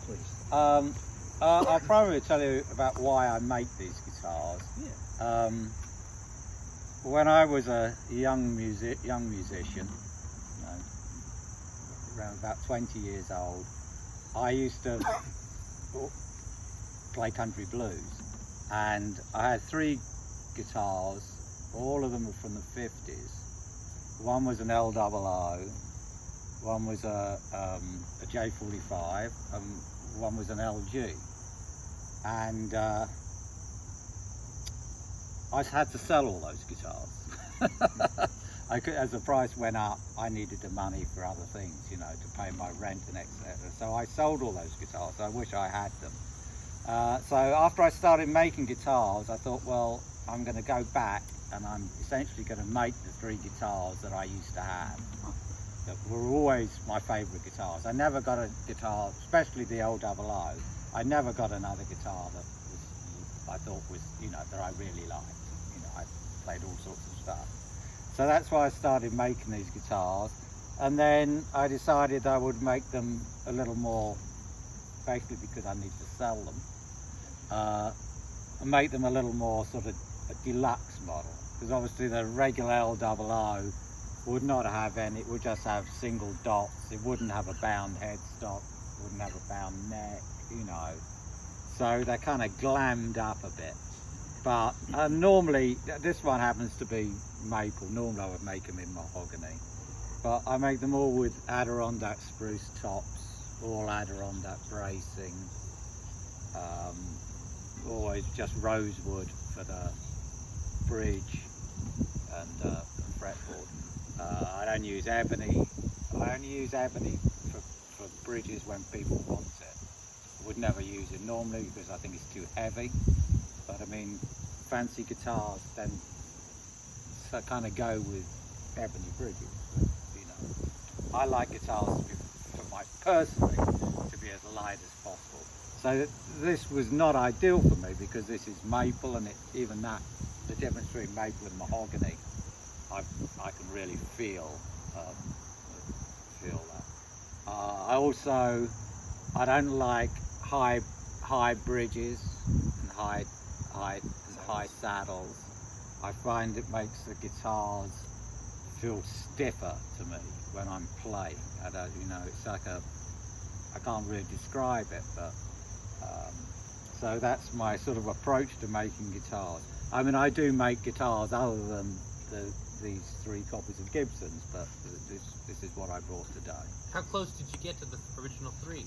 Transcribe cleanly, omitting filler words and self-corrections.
please. I'll probably tell you about why I make these guitars. Yeah. When I was a young musician, you know, around about 20 years old, I used to play country blues, and I had 3 guitars. All of them were from the 50s. One was an L00, one was a J45, and one was an LG. And I had to sell all those guitars. As the price went up, I needed the money for other things, you know, to pay my rent and etc. So I sold all those guitars. I wish I had them. So after I started making guitars, I thought, well, I'm going to go back and I'm essentially going to make the 3 guitars that I used to have, that were always my favourite guitars. I never got a guitar, especially the L00, I never got another guitar that I thought was, you know, that I really liked. You know, I played all sorts of stuff. So that's why I started making these guitars. And then I decided I would make them a little more, basically because I need to sell them, and make them a little more sort of a deluxe model. Because obviously the regular L00 would not have any, it would just have single dots. It wouldn't have a bound headstock, wouldn't have a bound neck, you know. So they're kind of glammed up a bit. But normally, this one happens to be maple. Normally I would make them in mahogany. But I make them all with Adirondack spruce tops, all Adirondack bracing. Always just rosewood for the bridge and fretboard. I don't use ebony. I only use ebony for bridges when people want it. I would never use it normally because I think it's too heavy. But I mean, fancy guitars then kind of go with ebony bridges. But, you know, I like guitars to be, personally, to be as light as possible. So this was not ideal for me because this is maple, and even that, the difference between maple and mahogany, I can really feel that. I don't like high bridges and high saddles. I find it makes the guitars feel stiffer to me when I'm playing. I don't, you know, it's like I can't really describe it, but so that's my sort of approach to making guitars. I mean, I do make guitars other than these 3 copies of Gibsons, but this is what I brought today. How close did you get to the original 3?